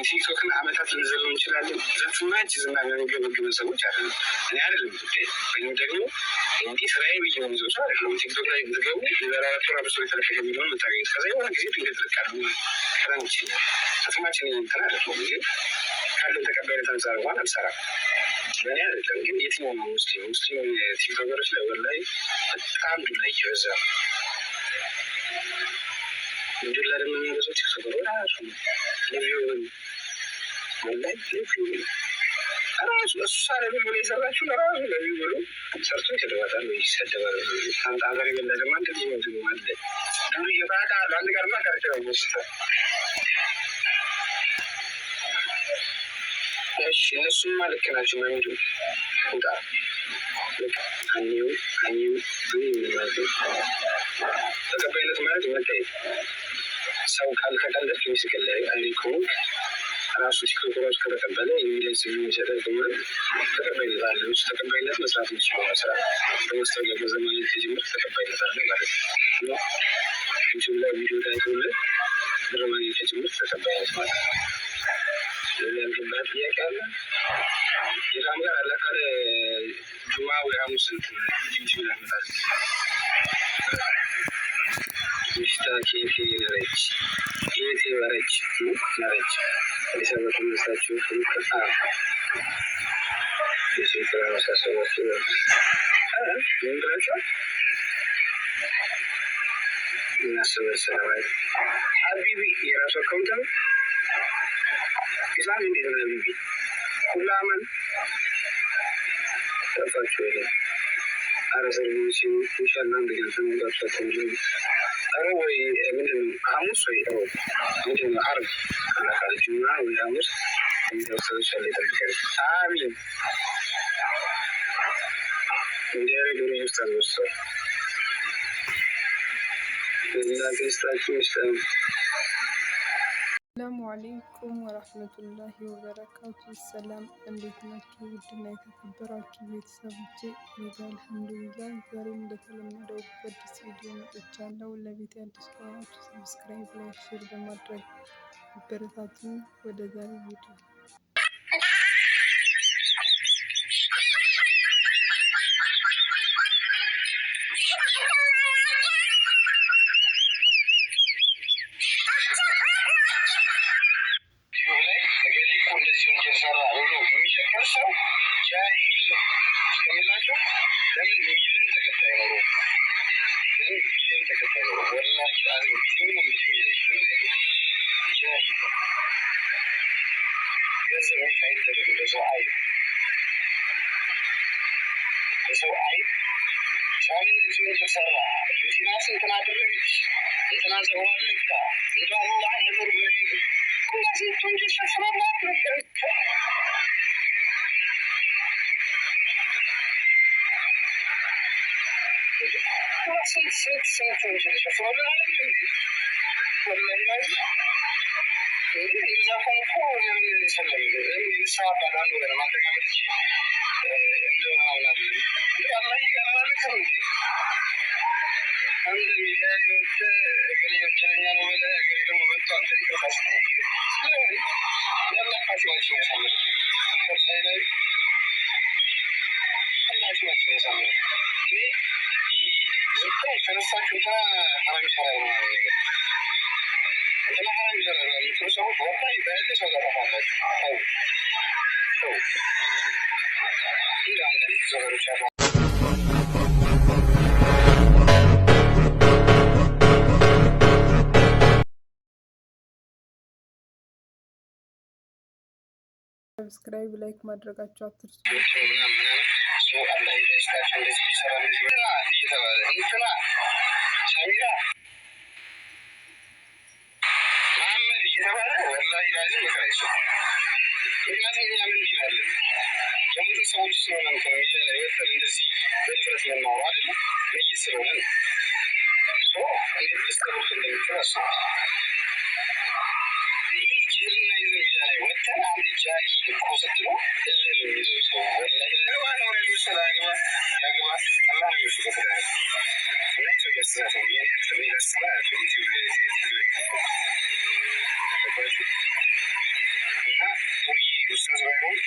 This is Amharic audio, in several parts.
ቲክቶክን አመታት ልንዘለው እንችላለን። ዘፍማች ዝና የሚገበግበ ሰዎች አይደለም። እኔ አይደለም ጉዳይ ወይም ደግሞ እንዲህ ስራዬ ብዬ የሚይዘው ሰው አይደለም። ቲክቶክ ላይ ብትገቡ ለራሱ ራሱ የተለቀቀ ቪዲዮን የምታገኙት ከዛ የሆነ ጊዜ ድንገት ልቃሉ ከረም ይችላል። ዘፍማችን እንትን አይደለም ጊዜ ካለው ተቀባይነት አንጻር እንኳን አልሰራም። በእኔ አይደለም ግን የትኛው ነው ሙስሊም ቲክቶከሮች ላይ ወላሂ በጣም ዱላ እየበዛ ዱላ ደግሞ የሚበዛው ቲክቶከሮች ራሱ ሪቪውን ወላሂ ሪቪው ራሱ እሱ ሳለ ብሎ የሰራችሁ ለራሱ ለቪው ብሎ ሰርቶ ይሰደባታል ወይ ይሰደባል። አንተ ሀገር የበላ ደግሞ አንድ ጊዜ ወንድም አለ ዱር እየባታ ለአንድ ጋር ማ ቀርጭ ነው ውስጥ እሺ እነሱማ ልክ ናቸው። መሚዱ እንዳ አኒው ተቀባይነት ማለት መታየት ሰው ካልከቀለት ሚስቅል አይኮ ራሱ ቲክቶከሮች ከተቀበለ የሚደንስ የሚሰጠት ከሆነ ተቀባይነት አለ። እሱ ተቀባይነት መስራት የሚችለው ስራ በመስታወቂያ በዘመናዊ ተጀምር ተቀባይነት አለ ማለት ነው። ዩቲዩብ ላይ ቪዲዮ ታይቶልህ ብር ማግኘት ተጀምር ተቀባይነት ማለት ነው። ለሚያልግባት ጥያቄ አለ የዛም ጋር አላካለ ጁማ ወይ ሐሙስ ዩቲዩብ ላይ መጣል ሚስታ ኬቴ ነረች ነረች የሰበት መስታችሁ ፍሩቅታ የሴትራ መሳሰባችሁ ምንድራቸው እናስበሰባይ ሀቢቢ የራሱ አካውንት ነው። ኢስላም እንዴት ነው ሀቢቢ ሁላ አመን ጠፋችሁ ወደ አረሰርቪሲ ኢንሻአላ እንደገና ተመጣጣችሁ እንጂ አረ ወይ ምንድን ነው ሐሙስ ወይ ምንድን ነው ዓርብ ካለችና ወይ ሐሙስ እንደወሰደ ሸለ ይጠብቃል። አሚን እንዲያረ ዱሪ ውስጥ ወሰደ ለዛስታችሁ ሰላሙ አለይኩም ወራህመቱላሂ ወበረካቱ። ሰላም እንዴት ናችሁ? ውድና የተከበራችሁ ቤተሰቦቼ አልሐምዱሊላህ ዛሬም እንደተለመደው በአዲስ ቪዲዮ መጥቻለሁ። ለቤት አዲስ ከሆናችሁ ሰብስክራይብ፣ ላይክ፣ ሼር በማድረግ አበረታቱኝ። ወደ ዛሬ ቪዲዮ ሰው አይ ሻምን ተሰራ ዩቲናስ እንትና አደረገች እንትና ተወለካ እንደ አላህ ነገር ወይ ኩላስ እንጂ ሸፍራላ ኩላስ እንጂ ሸፍራላ ወላሂ እዛ ሆንኩ ለምን ሰለኝ ለምን ይሳባ ባንዱ ለማጠቃመጥ እንደው አውላል አላህ ይገራል ከምን አንድ ሚሊዮን እገሌ ወንጀለኛ ነው ብለ እገሌ ደግሞ መጥቶ አንተ ይቅርታ ስትጠይቅ ያላህ ፋሲማችን ያሳምር ወላሂ ላይ አላህ ፋሲማችን ያሳምር ዝታይ ተነሳችሁታ ሐራም ይሰራል ማለት ነው። እንትና ሐራም ይሰራል የሚሉ ሰዎች ወላሂ በእልህ ሰው ጋር ተፋላችሁ ይህ አንዳንድ ዘበሮች አሉ። ሰብስክራይብ ላይክ ማድረጋችሁ አትርሱ።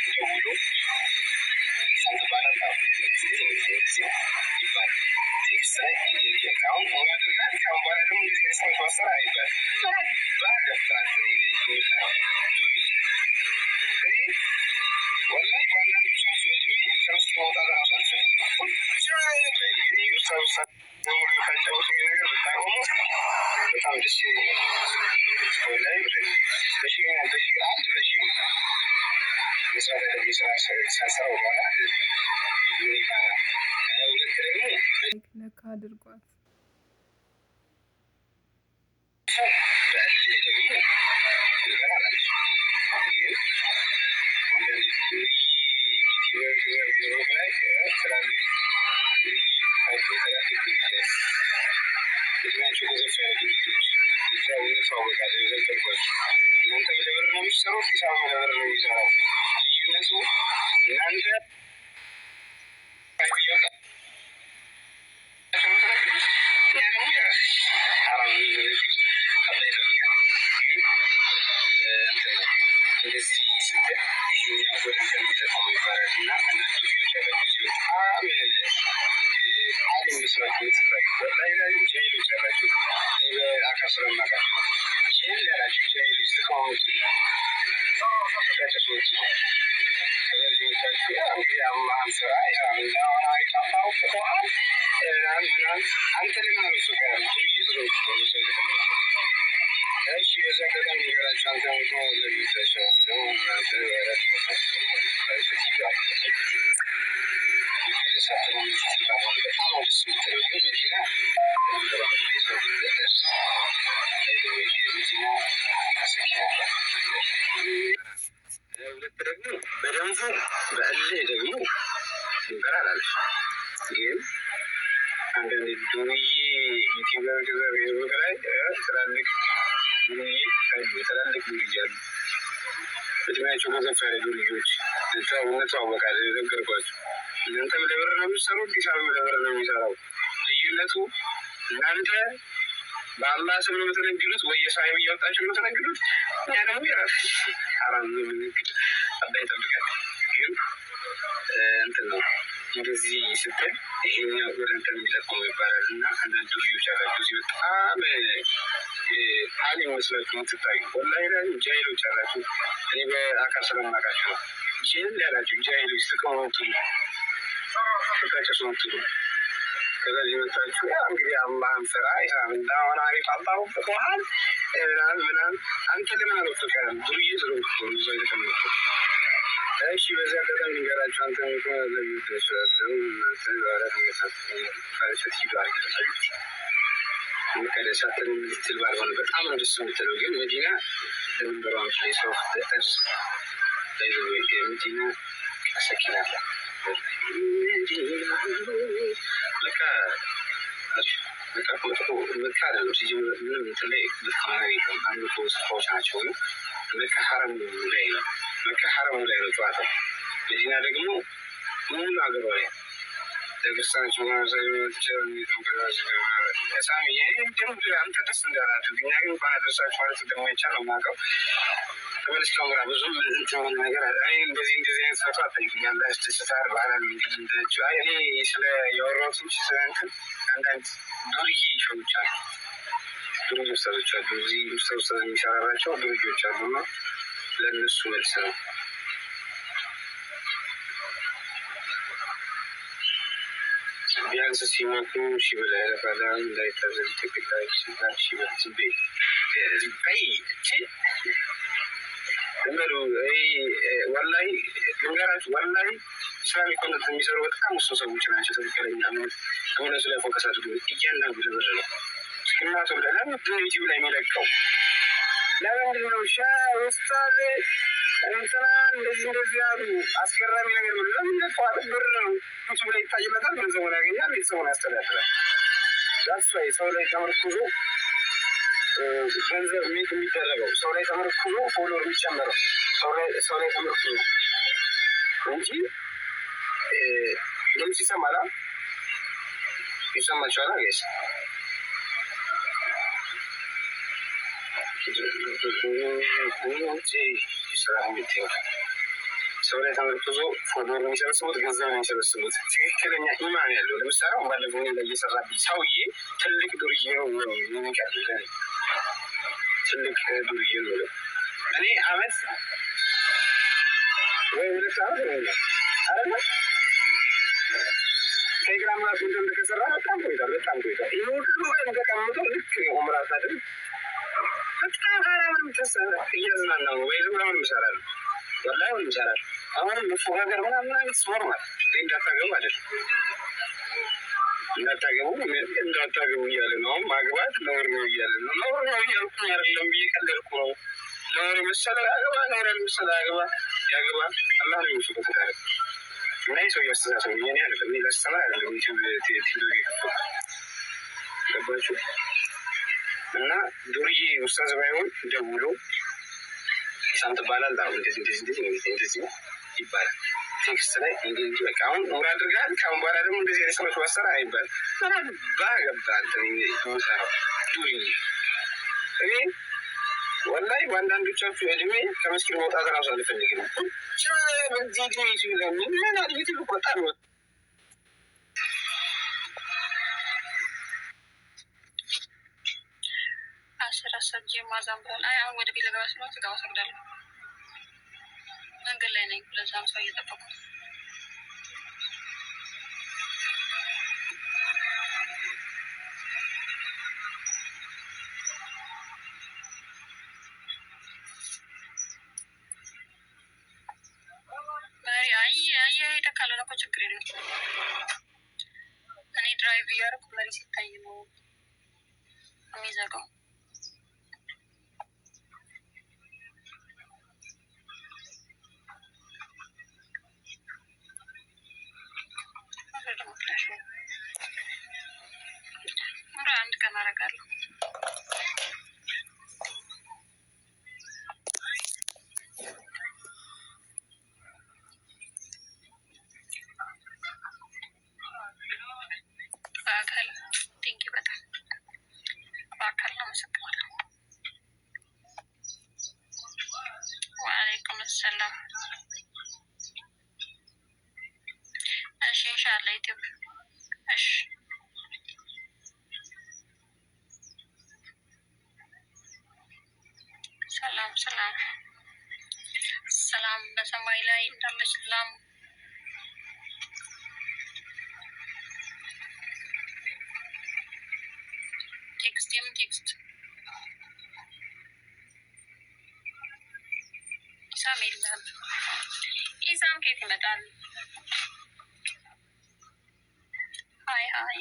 ደውሎ ስንት ባላል ጊዜ ይባል ቴክስት ላይ አሁን ሆን አድርጋል። ካሁን በኋላ ደግሞ እንደዚህ ሰዎች ማሰራ አይባል ባገባል ወላሂ በአንዳንድ ሰዎች እድሜ ከመስክ መውጣት ራሱ አልፈልግም። ነገር ብታቆሙ በጣም ደስ ይለኛል። ወላሂ አንድ በሺ መስራት ያለብኝ ስራ ሳሰራው በኋላ ምን ይባላል? ሁለት ደግሞ ነካ አድርጓት በእልህ ደግሞ ነገር አላለች ግን ላይ ትላልቅ እድሜያቸው ገዘፍ ያሉ ልጆች እንተዋወቃለን። የነገርኳቸው እናንተ ለብር ነው የሚሰሩት፣ ሂሳብ ለብር ነው የሚሰራው። ልዩነቱ እናንተ እንደዚህ ስትል ይሄኛው ወደ ከሚጠቀሙ ይባላል እና አንዳንድ ልጆች ያለጊዜ በጣም አሊ መስላችሁ የምትታይ ወላሂ ላይ ጃይሎች ያላችሁ በአካል ስለማውቃቸው ጃይል ያላችሁ ጃይሎች ተቃዋሞች ተጨሶች ስለዚህ ወታችሁ እንግዲህ አላህን ስራ ያሁን አይጣፋው ፍተዋል ምናምን አንተ ለምን ነው ሱቅ ያሉ ብይዝሮች እሺ በዛ አጋጣሚ ነገራቸው አንተ እንኳን ለሚተሻቸው እናንተ ወረት በጣም ደስ የምትለው ግን መዲና ሁለት ደግሞ በደንቡ በእልህ ደግሞ ንበር አላለች ግን አንዳንድ ዱርዬ ዩቲዩበር ገዘር ፌስቡክ ላይ ትላልቅ ዱርዬ አሉ። ትላልቅ ዱርዬ አሉ። እድሜያቸው ገዘፍ ያለ ዱርዬዎች እንተዋወቃለን። የነገርኳቸው እናንተም ለብር ነው የምትሰሩት፣ ሂሳብም ለብር ነው የሚሰራው። ልዩነቱ እናንተ በአላህ ስም ነው የምትነግዱት ወይ የሳይብ እያወጣችሁ ነው የምትነግዱት። እኛ ደግሞ የራስ ሐራም ነው የምንነግድ። አላህ ይጠብቃል። ግን እንትን ነው እንደዚህ ስትል ይሄኛው ወደ እንትን የሚጠቅሙ ይባላል እና አንዳንድ ልጆች አላችሁ እዚህ በጣም አሊ መስላችሁ የምትታዩ ወላሂ ላይ ጃይሎች አላችሁ። እኔ በአካል ስለማውቃችሁ ነው። ጃይል ያላችሁ ጃይሎች ትቀመጥሉ ተጨሶትሉ ከዚህ መታችሁ እንግዲህ አላህን ስራ እንዳሆነ አሪፍ አላሁ ፍትሃል ምናምን አንተ ለምን አለፍቀ ዱርዬ ስለሆንኩ እዛ የተቀመጥኩ እሺ በዚህ አጋጣሚ ንገራቸው። አንተ ለሚደሰለው ከደሳትን የምትል ባልሆነ በጣም ነው ደስ የምትለው። ግን መዲና ለምንበሯች ላይ ሰው ደርስ መዲና ሰኪናለ በቃ በቃ መካ አይደለም ሲጀምር ምንም እንትን ላይ ልትማሪ አንዱ ስፋዎች ናቸው። ግን መካ ሐረም ላይ ነው። መካ ሐረም ላይ ነው ጨዋታ። መዲና ደግሞ ሙሉ ሀገሯ ላይ ለክርስቲያኖች ሳሚ አንተ ደስ እንዳላደርግ እኛ ግን እንኳን አደረሳችሁ ማለት እንደማይቻል ነው የማውቀው። ተመልስ ከመራ ብዙም እንትን ነገር አለ። እኔ እንደዚህ አይነት ሰቱ አጠይቁኛል። ያስደስታል ባህላል እንግዲህ እንደችው እኔ ስለ የወራዎች ስለ እንትን አንዳንድ ዱርዬ ሾዎች አሉ። ዱርዬ ውስታዞች አሉ። እዚህ ውስጥ የሚሰራራቸው ዱርዬዎች አሉ እና ለእነሱ መልስ ነው። ቢያንስ ሲመጡ ሺበላ ያለፋላ እንዳይታዘብ ትግላይ ሲባል ሺበል ዝቤ ዝበይ እመሩ ወላሂ ልንገራችሁ፣ ወላሂ ኢስላሚክ ኮንተንት የሚሰሩ በጣም ውስጥ ሰዎች ናቸው። ትክክለኛ እውነቱ ላይ ፎከስ አድርጎ እያንዳንዱ ለብር ነው እስክናቱ ለምንድን ዩቲዩብ ላይ የሚለቀው ለምንድን ነው? ሻ ኡስታዝ እንትና እንደዚህ ያሉ አስገራሚ ነገር ብሎ ለምን ለቋት ብር ነው ዩቲዩብ ላይ ይታይለታል፣ ገንዘቡን ያገኛል፣ ቤተሰቡን ያስተዳድራል። ዛስ ላይ ሰው ላይ ተመርኩዞ ገንዘብ ሜክ የሚደረገው ሰው ላይ ተመርኩዞ ፎሎወር የሚጨመረው ሰው ላይ ተመርኩዞ እንጂ ድምፅ ይሰማላ ይሰማችኋላ ጋይስ? ሰው ላይ ተመርክዞ ፎሎወር የሚሰበስቡት ገንዘብ ነው የሚሰበስቡት። ትክክለኛ ኢማን ያለው ለምሳሌ ባለፈው ላይ እየሰራብኝ ሰውዬ ትልቅ ዱርዬ ነው የሚቀርልን ትልቅ ዱርዬ ነው። እኔ አመት ወይ 2 አመት ነው አረና ቴሌግራም ራሱ እንደከሰራ በጣም ቆይቷል። ይህ ሁሉ ቀን ተቀምጦ ልክ ኡምራ ሳድርግ በጣም ሀራምን ተሰራ እያዝናና ነው ወይ ለምን ይሰራል? ወላሂ ምን ይሰራል? አሁን መፎጋገር ምናምን አይነት ኖርማል እንዳታገቡ አይደለም እንዳታገቡ እያለ ነው። ማግባት ነውር ነው እያለ ነው። ነውር ነው እያልኩ አይደለም ብዬ ቀለድኩ ነው። ነውር መሰለ አገባ ነውር መሰለ አገባ ያገባ አላህ ነው የሚፈቅደው ታዲያ እና የሰው ያስተሳሰብ የኔ አይደለም። እኔ ላስተምር አይደለም ዩቲዩብ ገባችሁ? እና ዱርዬ ኡስታዝ ባይሆን ደውሎ ኢሳም ትባላለህ አሁን እንደዚህ ይባላል። ቴክስት ላይ እንዲህ በቃ አሁን ኡምራ አድርገሃል ካሁን በኋላ ደግሞ እንደዚህ አይነት ሰዎች ማሰራ አይባል ባገባ ምሰራው ዱርዬ እኔ ወላሂ በአንዳንዶቻችሁ እድሜ ከመስኪን መውጣት እራሱ አልፈልግም። በዚህ እድሜ ሲለምን ምን አድርጊት ልቆጣ ነው። አሰራሰብ ጀማዛም ብሏል። አይ አሁን ወደ ቤት ልገባ ስለሆነ ስጋው ሰግዳለሁ። መንገድ ላይ ነኝ። ለዛም ሰው እየጠበቁ ካለ እኮ ችግር የለም። እኔ ድራይቭ እያደረኩ መሪ ሲታይ ነው የሚዘጋው። አንድ ቀን አደርጋለሁ። ሰላም እሺ፣ ኢንሻአላህ ዩቲዩብ እሺ። ሰላም ሰላም ሰላም በሰማይ ላይ እንዳለች ላም ቴክስት የምን ቴክስት ኢሳም የለም። ኢሳም ከየት ይመጣል? ሀይ ሀይ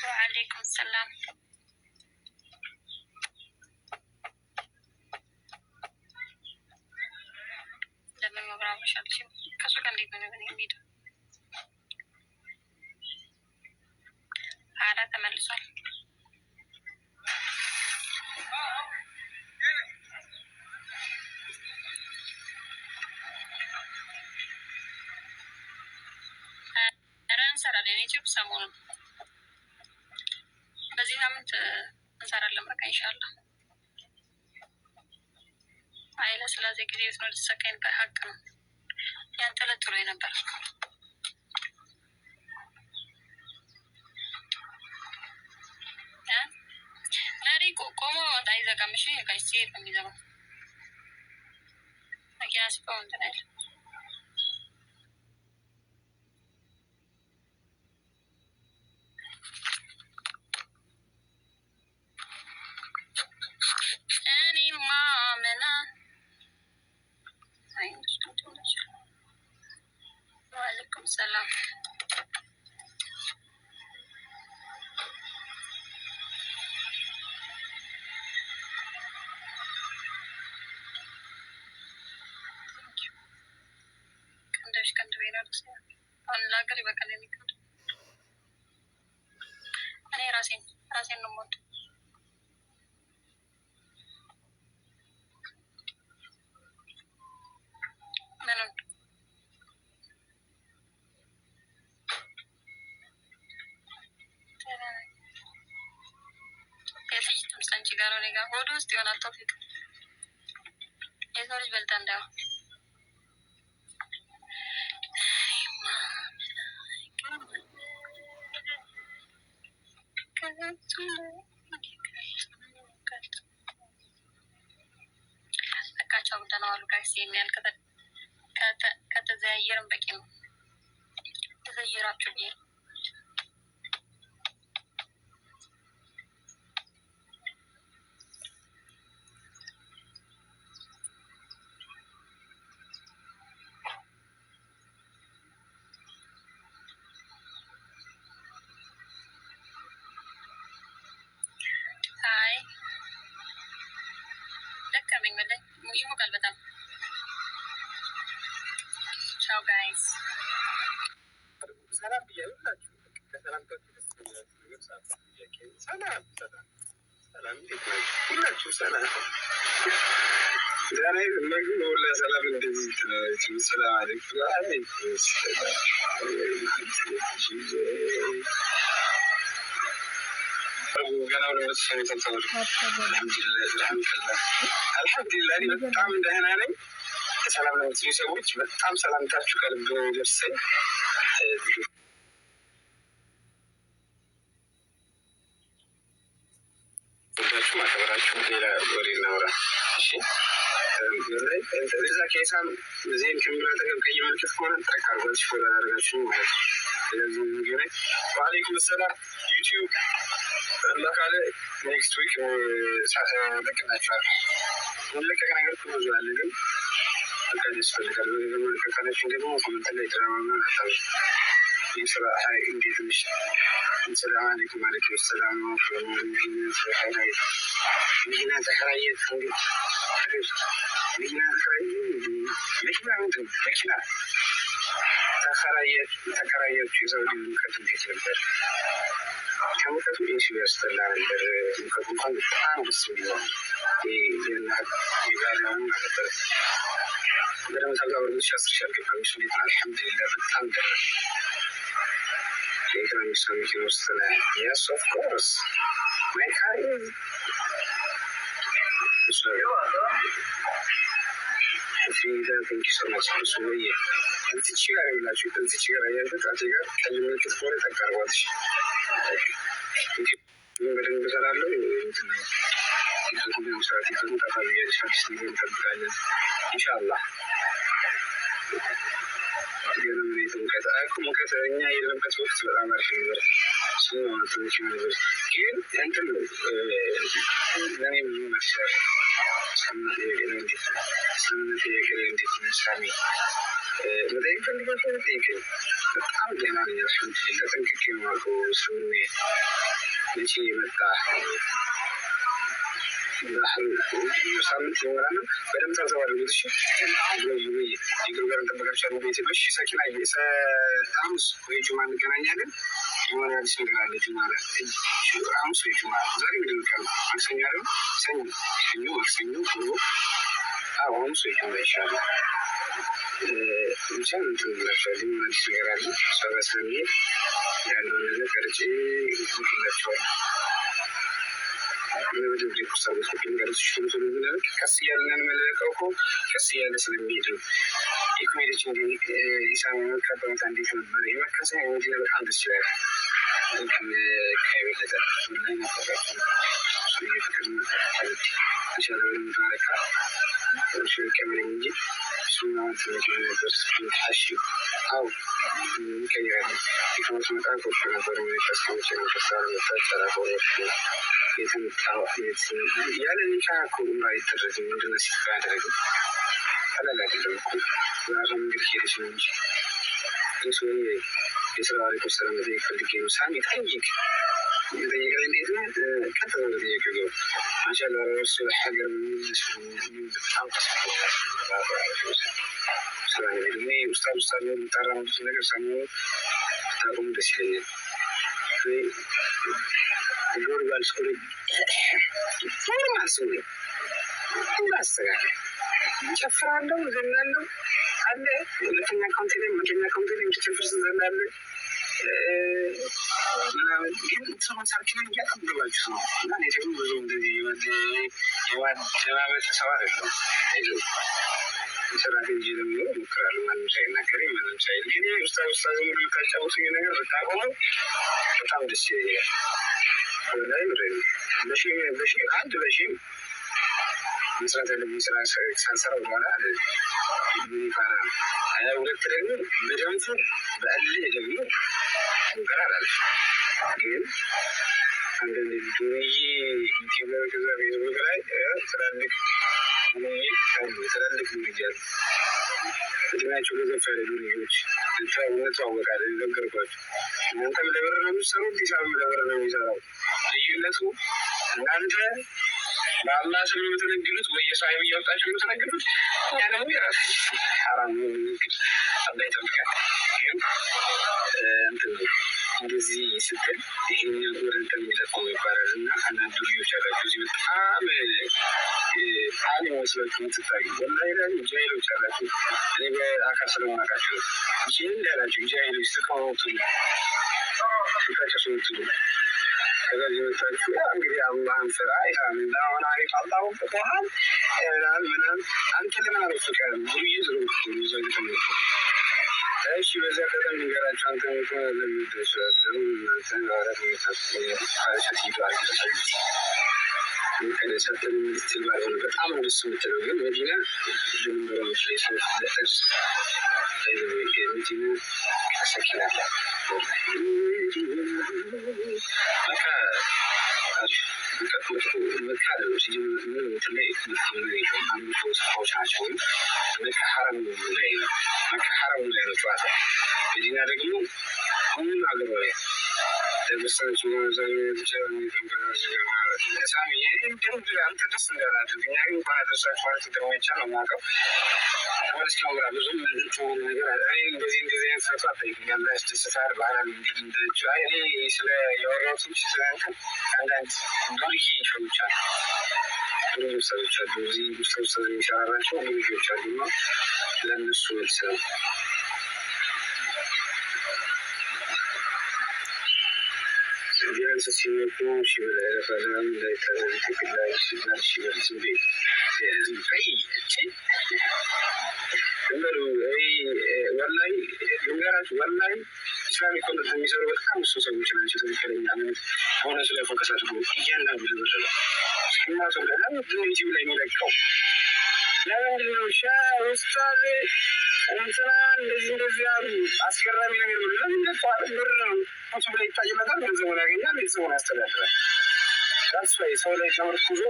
ወአለይኩም ሰላም። ለምን መብራቶች አልችም? ከሱ ጋር እንዴት ነው የሚሄደው? አራ ተመልሷል። እንሰራለን ዩቲዩብ ሰሞኑን በዚህ ሳምንት እንሰራለን። በቃ ኢንሻአላህ አይለ ስለዚህ ጊዜ ነው ተሰካኝ በሀቅ ነው ያንጠለጥሎ ነበር። ናሪ ቆሞ አይዘጋም። እሺ ጋይስ ሲሄድ ነው የሚዘጋው። መኪና ሲቆም እንትን አይደል ወአለይኩም ሰላም። ቀንደሽ ቀንድ ቤናልስ አሁን ላገር ይበቃል። እኔ ራሴን ነው ሞት ጋር ሆድ ውስጥ ይሆናል። ቶፊቅ የሰው ልጅ በልታ እንዳው በቃቸው ብተናዋሉ ጋይስ የሚያል ከተዘያየርን በቂ ነው። ተዘይራችሁ ደከመኝ በላይ ይሞቃል በጣም። ቻው ጋይስ። ሰላም ሁላችሁ ሰላም። ዛሬ ምግብ ሁላ ሰላም እንደዚህ ሰላም አለይኩም ገና ወደ አልሐምዱሊላህ እኔ በጣም ደህና ነኝ። ሰላም ለምትሉ ሰዎች በጣም ሰላምታችሁ ከልብ ነው የሚደርሰኝ። ወዳችሁ ማከበራችሁ ሌላ ወሬ እናውራ። እሺ እዛ ከሳም ዜን ከሚለው አጠገብ ቀይ ምልክት ከሆነ ጠቅ አድርጓችሁ ፎሎ አደረጋችሁ ማለት ነው። ስለዚህ ቪዲዮ ላይ ወአለይኩም ሰላም ዩቲዩብ እና ካለ ኔክስት ዊክ ለቅላችኋለሁ። የሚለቀቅ ነገር ብዙ አለ፣ ግን ፈቃድ ያስፈልጋል። መልቀቃላችሁ ደግሞ ኮመንት ላይ ድራማ አታሉ የስራ እንዴት ነሽ? ሰላም አለይኩም አለይኩም ሰላም መኪና ተከራየት መኪና ተከራየት የሰው ሙቀት እንዴት ነበር? ከሙቀቱ ኤሲ ያስጠላ ነበር። ሙቀቱ እንኳን በጣም ደስ የሚለው የጋሪያውን ነበር። በደምብ ታብዛወርዶች 10 ሺህ አልገባም። እሱ እንዴት ነው? አልሐምዱሊላህ በጣም ደረ የኢኮኖሚክስ መኪና ውስጥ ነ የስ ኦፍ ኮርስ ማይካሪ ፊዛ ወይ እዚች ጋር የላችሁ እዚች ጋር አያችሁት? አፄ ጋር ቀይ ምልክት ከሆነ ጠቃርቧት በደንብ እሰራለሁ። ስራት ጠፋ ብያለሽ። አዲስ ነገር እንጠብቃለን ኢንሻላህ። ሙቀት እኛ የለንበት ወቅት በጣም አሪፍ ነበር። ስንት ነበር ግን እንትን ነው ለእኔ ብዙ መትሻል ሰምነት የገለ እንዴት ነው ስምነት የገለ እንዴት ነው ሳሚ መጠየቅ ፈልጋቸው ጠይቀኝ። በጣም ጤና ነኝ። አልሐምዱሊላህ ጠንቅቄ ነው የማውቀው። ስሜ መቼ የመጣ ሳምንት ይሆናል። በደምብ ታዘባለ ቤት ችግሩ ጋር እንጠበቃቸዋለን። ቤቶች ሰኪና ሐሙስ ወይ ጁማ እንገናኛለን። የሆነ አዲስ ነገር አለ። ጁማ ሐሙስ ወይ ጁማ ዛሬ ምንድን ቀን ማክሰኞ አይደል? ሰኞ ማክሰኞ ሐሙስ ወይ ጁማ ይሻላል። ብቻ እንትን ላቸዋል። የሆነ አዲስ ነገር አለ። እሷ ጋር ስለሚሄድ ያለውን ነገር ቀርጬ ይላቸዋል። በደንብ ቁሳቁስ ጋርች ቀስ እያለን መለቀው እኮ ቀስ እያለ ስለሚሄድ ነው። ኢኮሜዲች እንግዲህ ኢሳም የመካበመት እንዴት ነበር? የመካሰ መዲና በጣም ደስ ይላል። ከበለጠ ላይ ማፈቃቸው ፍቅር ይቻለ ምድረካ ቀምረኝ እንጂ ሱናት ነበር ሀሺ አው ይቀይራል። ኢኮኖች መጣ ኮፍ ነበር ሚቀስቀች ነበር መታጨራ ሆኖች ያለ ኒካ እኮ ኡምራ አይደረግም። ምንድን ነው ሲፋ ያደረግም ቀላል አይደለም እኮ ራሷ መንገድ ሄደች ነው እንጂ እሱ የስራ ሪኮ ሰላም መጠየቅ ፈልጌ ነው። ሳሚ ጠይቅ የጠየቀ እንዴት ነው? ቀጥታ ወደ ጥያቄው ገቡ። ማሻላ ረሱ ሀገር በጣም ተስፋ ስራ እኔ ውስጣ የሚጠራ ነገር ሰሞኑን ብታቆሙ ደስ ይለኛል። ጆርባል ስኩሪ ኖርማል ሰው ነው። እናስተካክል። ጨፍራለሁ፣ ዘላለሁ አለ ሁለተኛ አካውንት ላይ መጀመሪያ አካውንት ላይ የምትጨፍር ዘላለ ምናምን ግን ሰሆን ሳርኪና እያጠብባችሁ ነው። እና እኔ ደግሞ ብዙ እንደዚህ የማደማመጥ ሰው አይደለም። አይዞህ ስራት እንጂ ደግሞ ሞክራሉ። ማንም ሳይናገረኝ ማንም ሳይል ግን ውስጣ ዝም ብሎ የምታጫውቱኝ ነገር ብታቆሙ በጣም ደስ ይለኛል። ላይ በሺ አንድ በሺ መስራት ያለብኝ ስራ ሳንሰራ በኋላ ይባላ። ሁለት ደግሞ በደንብ በእልህ ደግሞ እንበራላል። ግን አንዳንድ ዱርዬ ዩቲዩበር ከዛ ፌስቡክ ላይ ትላልቅ ዱርያሉ እድሜያቸው ገዘፍ ያለ ዱርዬዎች እንተዋወቃለን። ነገርኳቸው። እናንተም ለብር ነው የምትሰሩት፣ ሂሳብም ለብር ነው የሚሰራው። ልዩነቱ እናንተ በአላህ ስም የምትነግዱት ወይ የሳይብ እያወጣችሁ የምትነግዱት፣ እኛ ደግሞ የራሱ ሐራም ንግድ አላህ ይጠብቃል። ግን እንትን እንደዚህ ስትል ይሄኛ ወደ እንትን የሚጠቀሙ ይባላል እና አንዳንድ ዱርዮች አላቸው እዚህ በጣም ጣል መስላችሁ የምትታዩ ወላሂ ላይ ጃይሎች አላችሁ። እኔ በአካል ስለማውቃቸው ይህን እንዳላቸው ጃይሎች ተቃወቱ ፊታቸው ምትሉ ከዛ ዚመታችሁ እንግዲህ አላህን ስራ ይሁን አሪፍ አላሁ ፍትሃል ምናምን አንተ ለምን አልፍቀም ዱርዬ ዝሮ ይዘግጥ ነው። እሺ በዚያ ቀደም ንገራቸው አንተ ለሚደርሳቸው ተንጋራት ሚታሰት ይባል ከደሰትን ምትል ባይሆን በጣም ደስ የምትለው ግን መዲና ድንበሮች ላይ ሰዎች ለእርስ መዲና ሰኪናለ መዲና ደግሞ ሁሉም ሀገር ላይ ለበሰች አንተ ደስ እንዳላደርግ እኛ ግን እንኳን አደረሳችሁ ማለት እንደማይቻ ነው የማውቀው። ተመልስኪ ግራ ብዙም ነገር እንደዚህ አይነት ሰቱ አጠይቅኛለ ያስደስታል ባህላል እንግዲህ እንደች እኔ ስለ የወራቶች ስለንትን አንዳንድ ዱርዬ ሰዎች አሉ፣ ዱርዬ ሰዎች አሉ እዚህ ውስጥ የሚሰራራቸው ዱርዬዎች አሉ እና ለእነሱ መልስ ነው። ቢያንስ ሲመጡ ሲበላ ያለፋለም እንዳይታዘዝ ትግላይ ሲባል ሲበል ዝንቤ ዝንበይ ድንበሩ ወላይ ድንገራችሁ ወላይ ኢስላሚክ ኮንተንት የሚሰሩ በጣም እሱ ሰዎች ናቸው። ትክክለኛ ሆነ ስለ ፎከስ አድርጎ እያንዳንዱ ልብር ነው እናቶ ገለም ዩቲዩብ ላይ የሚለቀው ለምንድነው ሻ ውስጣል እንትና እንደዚህ ያሉ አስገራሚ ነገር ብሎ ለምን ደፋር ብር ነው ዩቲዩብ ላይ ይታይለታል። ገንዘቡን ያገኛል፣ ቤተሰቡን ያስተዳድራል። ዳስፋይ ሰው ላይ ተመርኩዞ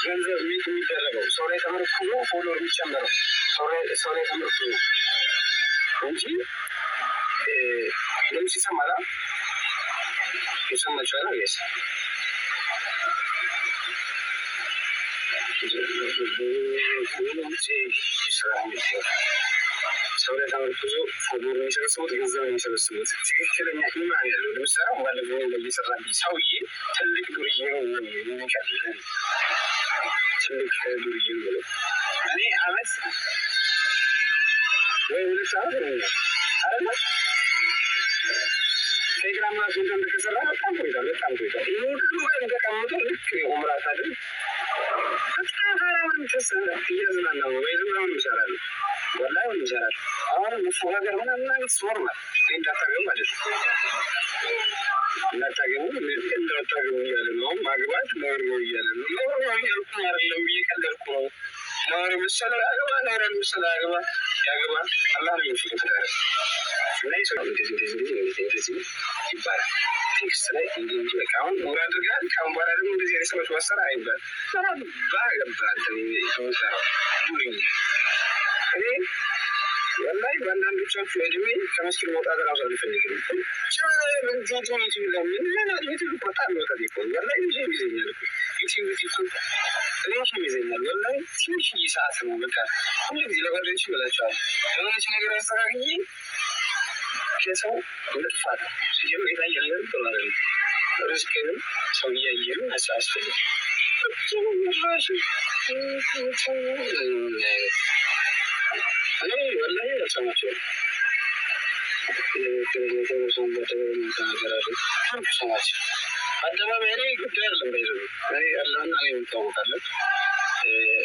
ገንዘብ የሚደረገው ሰው ላይ ተመርኩዞ ፎሎወር የሚጨመረው ሰው ላይ ተመርኩዞ እንጂ ለምስ ይሰማላ የሰማችኋል ነው ስ ሰው ላይ ተመርኩዞ ፎሎወር የሚሰበስቡት ገንዘብ የሚሰበስቡት ትክክለኛ ኢማን ያለው ለምሳሌ ባለፈው ላይ እየሰራልኝ ሰውዬ ትልቅ ዱርዬ ነው የሚቀልለን ትልቅ ዱርዬ ነው። እኔ አመት ወይ 2 ዓመት ነው አይደለ ቴሌግራም ላይ ኮንተንት ከሰራ በጣም ቆይቷል። ይህ ሁሉ ጋር ተቀምጦ ልክ ኡምራ ታድርግ በጣም ሀራምን ተሰራ እያዝናና ነው ወይ ዝም አሁን ይሰራሉ ወላሂ አሁን ይሰራሉ። አሁን እሱ ነገር ምናምን ኖርማል እንዳታገቡ ማለት ነው እንዳታገቡ እያለ ነው ማግባት ነውር ነው እያለ ነው እያልኩ አይደለም እየቀለድኩ ነው። ነውር መሰለ አገባ ነውር መሰለ አገባ ያገባ አላህ ነው የሚፈቅደው እና ይሰው እንደዚህ ይባላል። ቴክስት ላይ እንዲህ በቃ አሁን ኑር አድርጋል ካሁን በኋላ ደግሞ እንደዚህ አይነት ሰዎች ማሰራ አይባል ባገባል ተሰራው ዱሪኝ እኔ ወላሂ በአንዳንዶቻችሁ እድሜ ከመስኪን መውጣት ራሱ አልፈልግም። በጣም መውጣት ይሆን ወላሂ ይዘኛል ይዘኛል ወላሂ ትንሽ ሰዓት ነው በቃ ሁሉ ጊዜ ለጓደኞች ይበላቸዋል የሆነች ነገር ያስተካክዬ ከሰው መጥፋት ሲጀምር የታየ ነገር ጥሩ ሪስክንም ሰው እያየንም አያስፈልግም። እኔ ወላሂ አልሰማቸውም ሰማቸው አደባባይ ላይ ጉዳይ አይደለም። በይዘ ያለና ላይ እንታወቃለን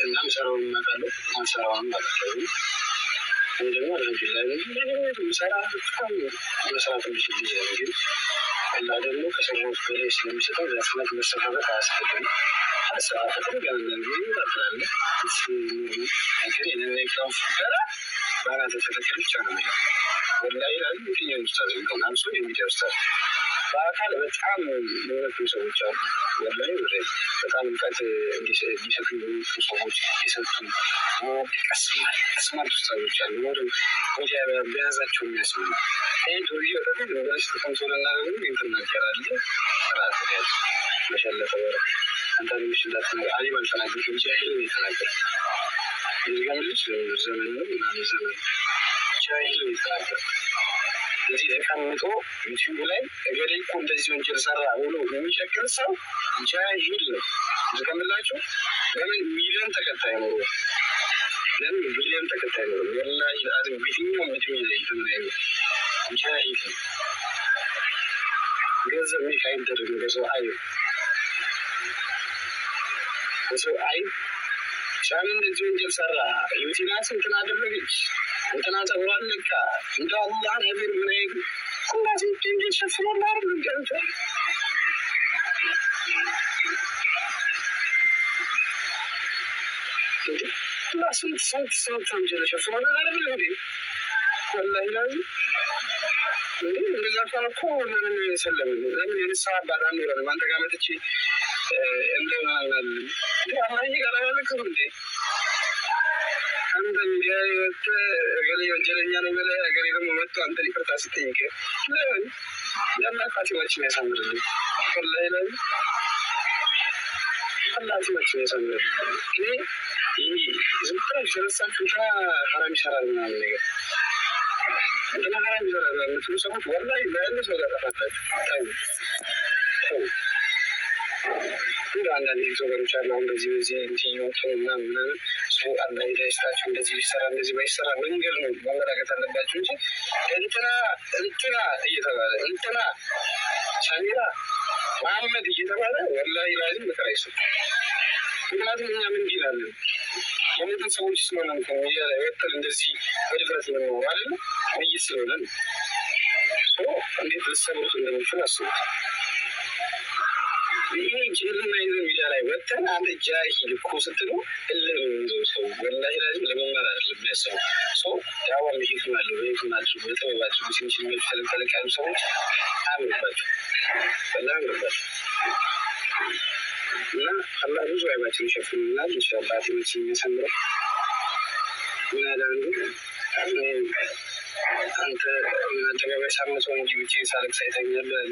እና ምሰራውን እናውቃለሁ፣ ማንሰራውን እናውቃለን። ወይ ደግሞ አልሐምዱሊላህ ምሰራ በጣም መስራት የሚችል ልጅ ነው። ግን እና ደግሞ ከሰዎች በላይ ስለሚሰጠው ዛፍነት መሰፋበት አያስፈልግም። አሰፋፈትም ገንዘብ ይላትላለ ግን የነካው ፉገራ በአናተ ተተክል ብቻ ነው ወላሂ ላሉ የትኛው ውስታዝ አንሶ የሚዲያ ውስታዝ በአካል በጣም የሚመጡ ሰዎች አሉ። ወላሂ በጣም እውቀት እንዲሰጡ ሰዎች የሰጡ ስማርት ውስታዞች አሉ። ወዲያ በያዛቸው የሚያስቡ ይህ ዱርዬ ወደ ዩኒቨርሲቲ ተቀምሶ ለናደርጉ ይትናገራል ስርዓት ያዝ መሸለፈ ወረ አንዳንድ ምሽላት አሊም አልተናገር እንጂ አይል የተናገር ይዝጋምልች ዘመን ነው ምናምን ዘመን ጃሂል የተናገር እዚህ ተቀምጦ ዩቲዩብ ላይ እገሌ እኮ እንደዚህ ወንጀል ሰራ ብሎ የሚሸክል ሰው ጃሂል ነው። ይዝጋምላቸው ለምን ሚሊዮን ተከታይ ኖሮ ለምን ሚሊዮን ተከታይ ኖሮ ወላሂ ለአዝም ቢትኛውም እድሜ ላይ ትምናይ ጃሂል ነው። ገንዘብ ሜክ አይደረግም በሰው አይ በሰው አይ ሻሚ እንደዚህ ወንጀል ሰራ ዩቲናስ እንትን አደረገች እንትና ጸጉሯን ነካ እንደ አላህ ነገር ምን አይሉ ሁላሲ እንዴት ሸፍኖላ አይደል እንዴ ስንት ወንጀል ሸፍኖላ አይደል እንዴ ወላሂ ላዚ እንደዛ እኮ ለምን ሰለም ለምን የንስሐ አባት አንኖረንም? አንተ ጋር መጥቼ እንደምናለን አላህ ይገራልክም እንዴ አንተ እንዲያይወት እገሌ ወንጀለኛ ነው ብለህ እገሌ ደግሞ መጥቶ አንተ ይቅርታ ስትጠይቅ ለምን የአላህ ኻቲማችን ያሳምርልን። ወላሂ ላይ አላህ ኻቲማችን ያሳምርልን። እኔ ዝም ብለህ ስለሳችሁ እንትና ሐራም ይሰራል ምናምን ነገር እንትና ሐራም ይሰራል የምትሉ ሰዎች ወላሂ በያለ ሰው ጋር ጠፋላችሁ። ተው እንደ አንዳንድ ዩቱበሮች አሉ አሁን በዚህ እንዲህ ይወጡ ምናምን ሰው አላህ ሂዳያ ይስጣቸው እንደዚህ ቢሰራ እንደዚህ ባይሰራ መንገድ ነው ማመላከት አለባቸው እንጂ እንትና እየተባለ እንትና ሰሚራ መሐመድ እየተባለ ወላሂ ላዚም ምክር አይሰጥም። ምክንያቱም እኛ ምን ይላለን የሞትን ሰዎች ስለሆነ ሚዲያ ላይ ወጥተን እንደዚህ በድፍረት የምንኖሩ አይደለ ወይ ስለሆነ እንዴት ልትሰብሩት እንደሚችል አስቡት። ይሄ ጅልና ይዘ ሚዲያ ላይ ወጥተን አንተ ጃሂል እኮ ስትሉ እልህ ነው ሰው ወላሂ ላዚም ለመማር አይደለም የሚያስበው ሰው ዳዋ መሄድ አለው ወይም አድርጎ በጥበባቸው ሲንችል የሚፈለግ ያሉ ሰዎች አያምርባቸው ወላሂ አያምርባቸው እና አላህ ብዙ አይባችን ይሸፍንልናል። ኢንሻአላህ ኻቲማችን የሚያሳምረው ምናዳንዱ አንተ አደባባይ ሳምንት እንጂ ብቻ ሳለቅስ አይተኛለህ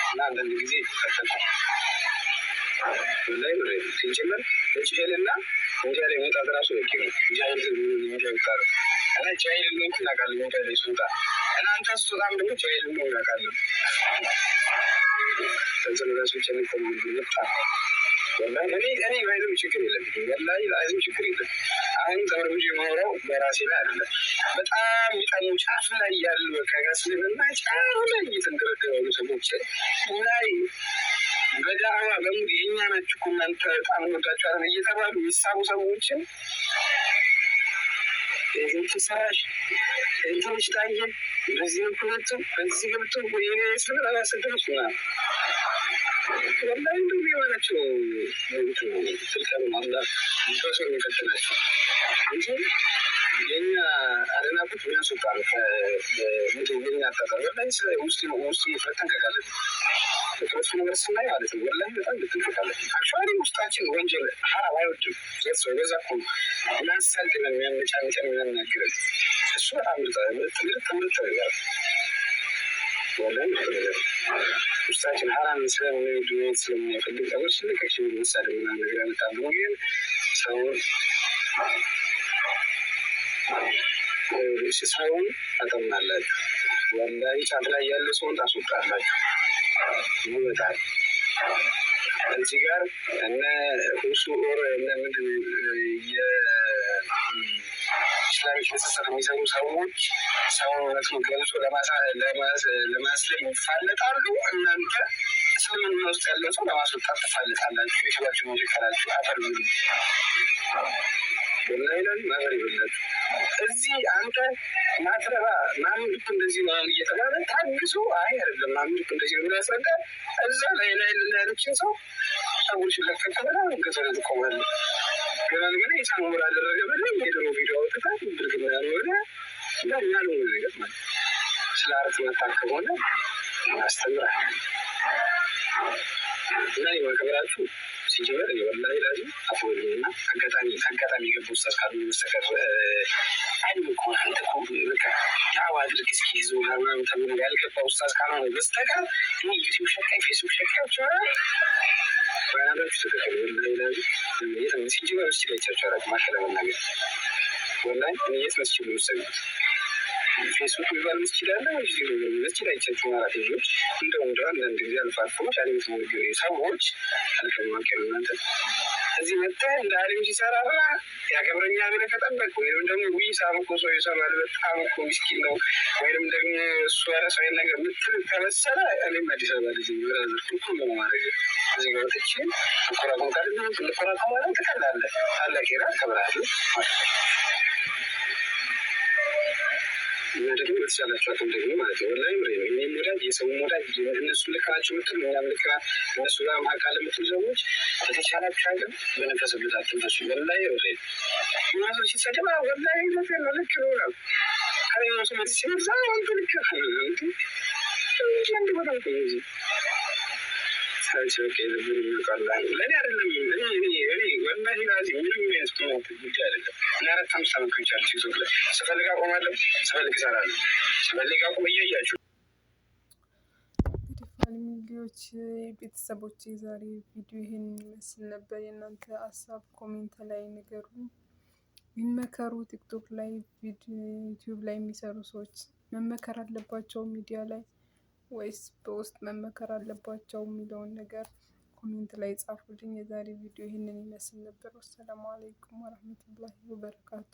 እና አንዳንድ ጊዜ ፈተኩ ላይ ሲጀመር ጃሂልና ሚዲያ ላይ መውጣት ራሱ በቂ ነው። ጃሂል ሚዲያ ይወጣል እና ጃሂል ነው እናውቃለን። ሚዲያ ላይ ሲወጣ እና አንተ ስትወጣም ደግሞ ጃሂል ነው እናውቃለን። ከዚህ ራሱ ቸነፈል ይወጣ ወላሂ እኔ ባይዘው ችግር የለብኝም። ወላሂ ላዚም ችግር የለም። አሁን ተመርብጅ የማወራው በራሴ ላይ አይደለም። በጣም የሚጠሙ ጫፍ ላይ ያሉ በቃ እስልምና ጫፍ ላይ እየተንደረደሩ ሰዎች ላይ በዳዕዋ በሙድ የእኛ ናችሁ እኮ እናንተ በጣም እንወዳችኋለን እየተባሉ የሚሳቡ ሰዎችን እንትን ስራሽ እንትንሽ ታየን በዚህ ምክንያቱ በዚህ ገብቶ ስልምና ያሰደረች ና ወላሂ እንደ የሆናቸው ስልጠኑ አላ ሰው የሚፈትናቸው እንጂ የኛ አደናቁት የሚያስወጣ ነው። ከምድር የኛ አታጠር ወላሂ ሙስሊሙ መጠንቀቃለን። በተወሱ ነገር ስናይ ማለት ነው ወላሂ በጣም ልትንቀቃለን። አክቹዋሊ ውስጣችን ወንጀል ሀራም አይወድም። ዘርሰው በዛ እኮ እናሳድበን የሚያመጫንጨን የሚያናግረን እሱ በጣም ምርጥ ነገር ወላሂ ነገር ውስጣችን ሀራም ስለሚወድ ስለሚያፈልግ ሰዎች ልቀሽ ምሳሌ ምናምን ነገር ያመጣሉ። ግን ሰውን ሰውን አጠምናላችሁ ወላሂ ጫፍ ላይ ያለ ሰውን ታስወጣላችሁ ይመጣል። እዚህ ጋር እነ ሁሱ ኦር እነ ምንድን የኢስላሚክ ትስስር የሚሰሩ ሰዎች ሰውን እውነቱን ገልጾ ለማስለም ይፋለጣሉ። እናንተ እስልምና ውስጥ ያለው ሰው ለማስወጣት ትፋለጣላችሁ። ቤተሰባችሁ ሙዚ ከላችሁ አፈር ብሉ ወላሂ ማህበር ይበላችሁ። እዚህ አንተ ማትረባ ማንም ልክ እንደዚህ ነው እየተባለ ታግሶ አይ አይደለም ማንም ልክ እንደዚህ ነው ያስረዳል። እዛ ላይ ያለችን ሰው ሰዎች ለከተበላ ገዘረ ትቆማለ። ገና ግን የሳሙራ አደረገ ብለህ የድሮ ቪዲዮ አውጥታ ብልግና ያልሆነ እንዳኛ ነው ነገር ማለት ስለ አርት መጣ ከሆነ ማስተምራል እና ይወከብራችሁ ሲጀመር ወላሂ ላዚም አፎልኝና አጋጣሚ የገቡ ኡስታዝ ካሉ በስተቀር አይም እኮ አንተ እኮ በቃ ዳዋ አድርግ እስኪ ዞ ምናምን ተብሎ ያልገባ ኡስታዝ ካልሆነ በስተቀር ዩቲዩብ ሸካይ ፌስቡክ ሸካዮች ባናዳችሁ ተከተሉ። ወላሂ ላዚም ሲጀመር መስችል አይቻቸው አራት ማከለ መናገር ወላሂ የት መስችል የሚሰጉት ፌስቡክ የሚባል መስችል አለ መስችል አይቻችሁ ማለት ልጆች እንደ አንዳንድ ጊዜ አልፎ አልፎ አሊምት ንግግር ሰዎች አልከማቀሉ እናንተ እዚህ መጣ እንደ አሊም ሲሰራ ያከብረኛ ብለህ ከጠበቅ ወይም ደግሞ ውይ ሳም እኮ ሰው ይሰማል በጣም እኮ ምስኪን ነው ወይም ደግሞ እሱ ያለ ሰው ነገር ምትል ከመሰለ እኔም አዲስ አበባ ልጅ ብራዘር ቱኩ ነው ማድረግ እዚህ ጋር ወጥቼ ኮራኮን ካለ ኮራኮን ማለት ትቀላለህ ታላቅ ራ ከብራሉ ደግሞ በተቻላቸው አቅም ደግሞ ማለት ነው ወላሂ ምሬ ነው እኔም ወዳጅ የሰው ወዳጅ እነሱ ልካናቸው ምትል እኛም ልካ እነሱ ጋር መካከል የምትል ሰዎች በተቻላቸው አቅም በነፈስበት አትንፈሱ። ወላሂ ምሬ ማዞ ሲሰደባ ወላሂ ነው ልክ ነው ከሌላ ሰው ሲመዛ አንተ ልክ አንድ ቦታ ነው ሳይሰው ከለብን ይቃላል ለኔ አይደለም እኔ ወላሂ ላዚም ምንም የሚያስቆም ጉዳይ አይደለም። እና አራት አምስት ዓመት ቆይቻለሁ ቲክቶክ ላይ ስፈልግ አቆማለሁ ስፈልግ እሰራለሁ ስፈልግ አቁም እያያችሁ ፋሚሊዎች ቤተሰቦች የዛሬ ቪዲዮ ይሄን ይመስል ነበር። የእናንተ ሀሳብ ኮሜንት ላይ ንገሩ። ይመከሩ። ቲክቶክ ላይ ዩቲዩብ ላይ የሚሰሩ ሰዎች መመከር አለባቸው ሚዲያ ላይ ወይስ በውስጥ መመከር አለባቸው የሚለውን ነገር ኮሜንት ላይ ጻፉልኝ። የዛሬ ቪዲዮ ይህንን ይመስል ነበር። ወሰላሙ አለይኩም ወረህመቱላሂ ወበረካቱ።